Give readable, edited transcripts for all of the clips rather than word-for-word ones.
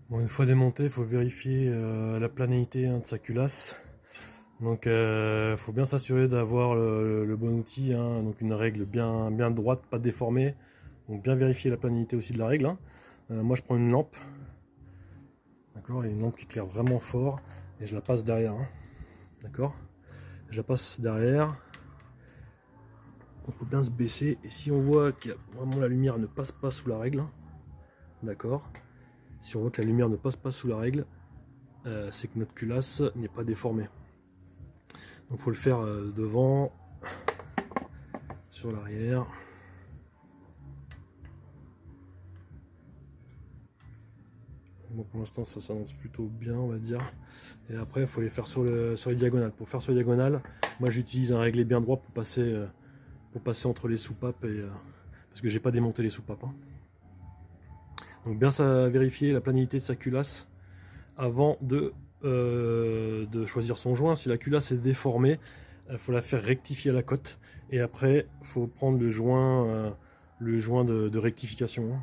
Bon, une fois démonté, il faut vérifier la planéité de sa culasse. Donc il faut bien s'assurer d'avoir le bon outil, hein. Donc une règle bien droite, pas déformée. Donc bien vérifier la planéité aussi de la règle, hein. Moi je prends une lampe, d'accord, et une lampe qui éclaire vraiment fort, et je la passe derrière, hein. D'accord. Je la passe derrière. Il faut bien se baisser, et si on voit que vraiment la lumière ne passe pas sous la règle, hein, d'accord, si on voit que la lumière ne passe pas sous la règle, c'est que notre culasse n'est pas déformée. Donc il faut le faire devant, sur l'arrière. Bon, pour l'instant ça s'annonce plutôt bien, on va dire. Et après il faut les faire sur les diagonales. Pour faire sur les diagonales, moi j'utilise un réglé bien droit pour passer entre les soupapes, parce que j'ai pas démonté les soupapes, hein. Donc bien ça vérifier la planéité de sa culasse avant de choisir son joint. Si la culasse est déformée, il faut la faire rectifier à la cote, et après il faut prendre le joint de rectification, hein.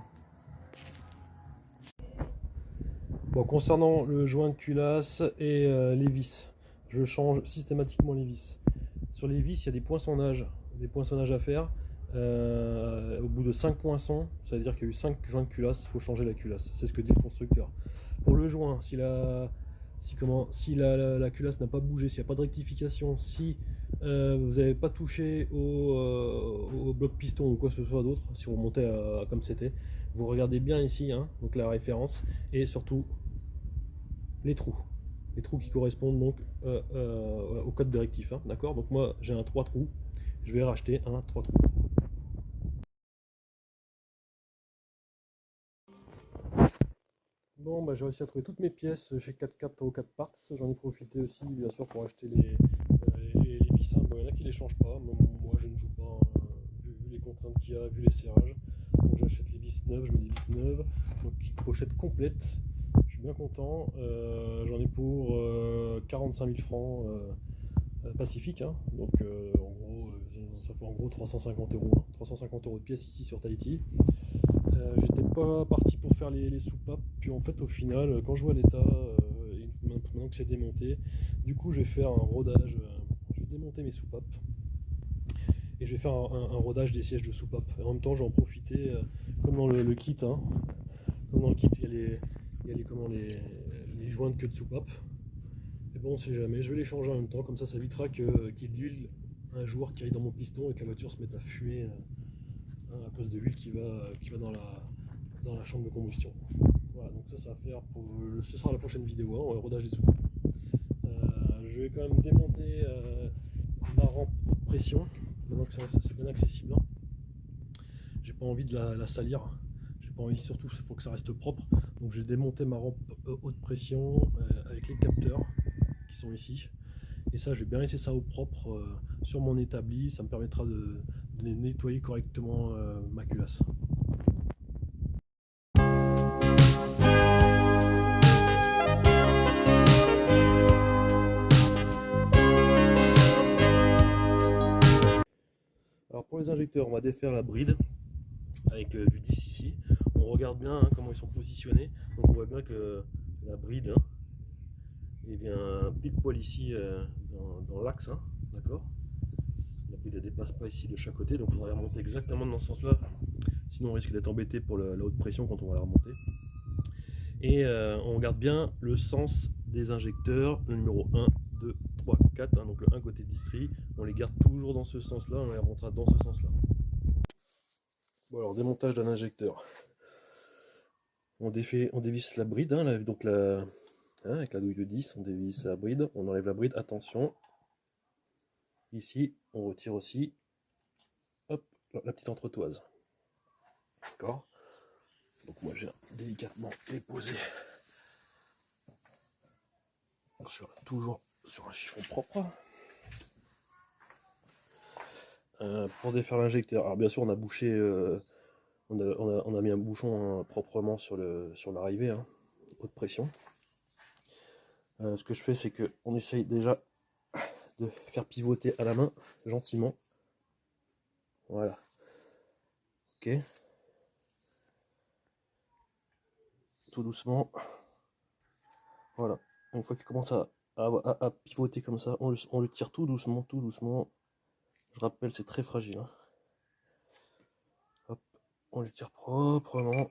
Bon, concernant le joint de culasse et les vis, je change systématiquement les vis. Sur les vis, il y a des poinçonnages à faire. Au bout de 5 poinçons, ça veut dire qu'il y a eu 5 joints de culasse, il faut changer la culasse. C'est ce que dit le constructeur. Pour le joint, si la culasse n'a pas bougé, s'il n'y a pas de rectification, si vous n'avez pas touché au bloc piston ou quoi que ce soit d'autre, si vous montez comme c'était, vous regardez bien ici, hein, donc la référence, et surtout les trous qui correspondent donc au code de rectif, hein, d'accord. Donc moi j'ai un 3 trous, je vais racheter un 3 trous. Bon, bah, j'ai réussi à trouver toutes mes pièces chez 4 au 4 Parts. J'en ai profité aussi bien sûr pour acheter les vis, hein. Bon, il y en a qui les changent pas, moi je ne joue pas, hein, vu les contraintes qu'il y a, vu les serrages. Donc j'achète les vis neuves, je mets des vis neuves, donc pochette complète. Je suis bien content. J'en ai pour 45 000 francs Pacifique, hein. Donc en gros, ça fait en gros 350 euros, hein. 350 euros de pièce ici sur Tahiti. J'étais pas parti pour faire les soupapes, puis en fait au final, quand je vois l'état, et maintenant que c'est démonté, du coup je vais faire un rodage, je vais démonter mes soupapes, et je vais faire un rodage des sièges de soupapes. Et en même temps, j'en profiter, comme dans le kit, hein, comme dans le kit, il y a les joints de queue de soupape. Et bon, on sait jamais, je vais les changer en même temps, comme ça évitera qu'il y ait de l'huile un jour qui aille dans mon piston et que la voiture se mette à fumer, hein, à cause de l'huile qui va dans la chambre de combustion. Voilà, donc ça va faire ce sera la prochaine vidéo, hein, rodage des soupapes. Je vais quand même démonter ma rampe haute pression, maintenant que c'est bien accessible, hein. J'ai pas envie de la salir, j'ai pas envie, surtout il faut que ça reste propre. Donc je vais démonter ma rampe haute pression avec les capteurs qui sont ici. Et ça, je vais bien laisser ça au propre sur mon établi, ça me permettra de nettoyer correctement ma culasse. Alors pour les injecteurs, on va défaire la bride avec du 10 ici. On regarde bien, hein, comment ils sont positionnés. Donc on voit bien que la bride, hein, est bien pile poil ici dans l'axe, hein, d'accord. La bride ne dépasse pas ici de chaque côté, donc il faudrait remonter exactement dans ce sens-là. Sinon on risque d'être embêté pour la haute pression quand on va la remonter. Et on regarde bien le sens des injecteurs, le numéro 1, 2, 3, 4, hein, donc le 1 côté distri, on les garde toujours dans ce sens-là, on les remontera dans ce sens-là. Bon, alors démontage d'un injecteur. On dévisse la bride, hein, donc hein, avec la douille de 10, on dévisse la bride, on enlève la bride, attention. Ici, on retire aussi, hop, la petite entretoise. D'accord. Donc moi j'ai délicatement déposé toujours sur un chiffon propre. Pour défaire l'injecteur, alors bien sûr on a bouché, on a mis un bouchon, hein, proprement sur l'arrivée, hein, haute pression. Ce que je fais, c'est qu'on essaye déjà de faire pivoter à la main gentiment. Voilà. Ok. Tout doucement. Voilà. Une fois qu'il commence à pivoter comme ça, on le tire tout doucement, tout doucement. Je rappelle, c'est très fragile, hein. Hop, on le tire proprement.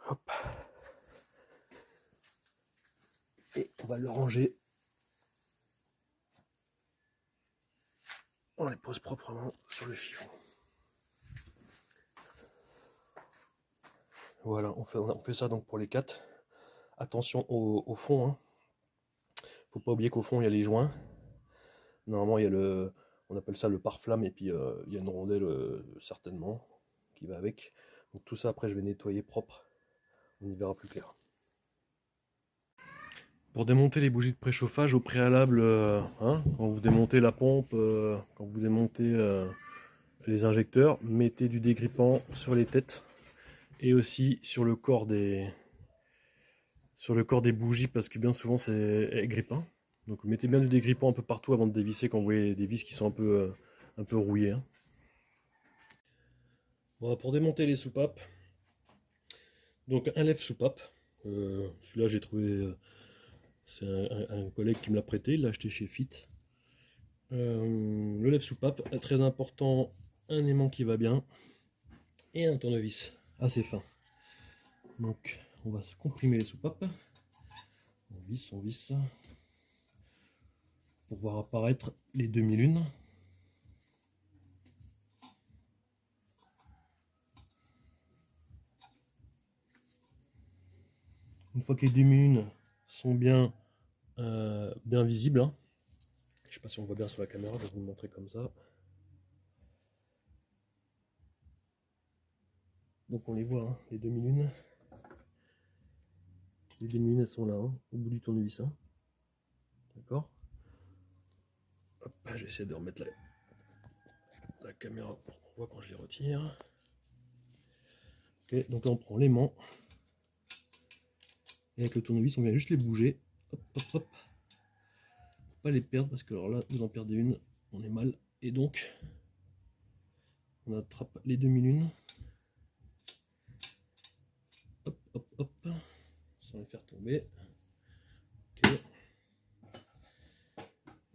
Hop. Et on va le ranger. On les pose proprement sur le chiffon. Voilà, on fait ça donc pour les 4. Attention au fond, hein. Faut pas oublier qu'au fond il y a les joints. Normalement il y a on appelle ça le pare-flamme, et puis il y a une rondelle certainement qui va avec. Donc tout ça après je vais nettoyer propre. On y verra plus clair. Pour démonter les bougies de préchauffage au préalable, hein, quand vous démontez la pompe, quand vous démontez les injecteurs, mettez du dégrippant sur les têtes et aussi sur le corps des bougies, parce que bien souvent c'est grippin. Donc mettez bien du dégrippant un peu partout avant de dévisser quand vous voyez des vis qui sont un peu rouillées, hein. Bon, pour démonter les soupapes, donc un lève-soupape. Celui-là j'ai trouvé, c'est un collègue qui me l'a prêté, il l'a acheté chez Fit. Le lève-soupape, très important, un aimant qui va bien et un tournevis assez fin. Donc on va comprimer les soupapes. On visse pour voir apparaître les demi-lunes. Une fois que les demi-lunes sont bien visibles, hein. Je ne sais pas si on voit bien sur la caméra, je vais vous le montrer comme ça. Donc on les voit, hein, les demi-lunes. Les demi-lunes elles sont là, hein, au bout du tournevis, hein. D'accord. Hop, je vais essayer de remettre la caméra pour qu'on voit quand je les retire. Ok, donc là on prend l'aimant. Et avec le tournevis, on vient juste les bouger. Hop, hop, hop. Faut pas les perdre, parce que alors là, vous en perdez une, on est mal. Et donc, on attrape les demi-lunes. Hop, hop, hop. Sans les faire tomber. Ok.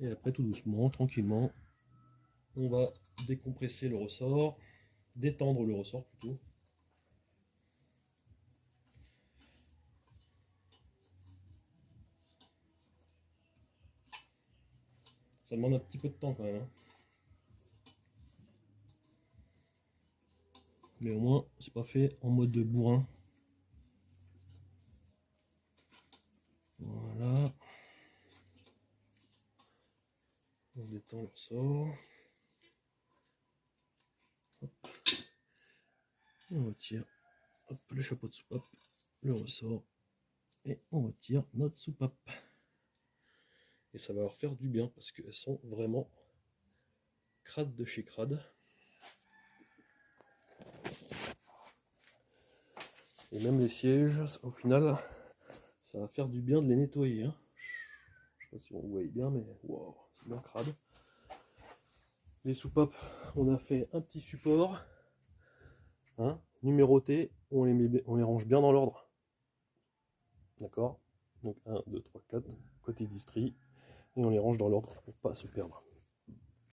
Et après, tout doucement, tranquillement, on va décompresser le ressort. Détendre le ressort plutôt. Ça demande un petit peu de temps quand même, hein. Mais au moins, c'est pas fait en mode de bourrin. Voilà. On détend le ressort. Hop. Et on retire, hop, le chapeau de soupape, le ressort. Et on retire notre soupape. Et ça va leur faire du bien parce qu'elles sont vraiment crades de chez crades. Et même les sièges, au final, ça va faire du bien de les nettoyer, hein. Je sais pas si vous voyez bien, mais wow, c'est bien crade. Les soupapes, on a fait un petit support, hein, numéroté, on les range bien dans l'ordre. D'accord. Donc 1, 2, 3, 4, côté distri, et on les range dans l'ordre pour pas se perdre.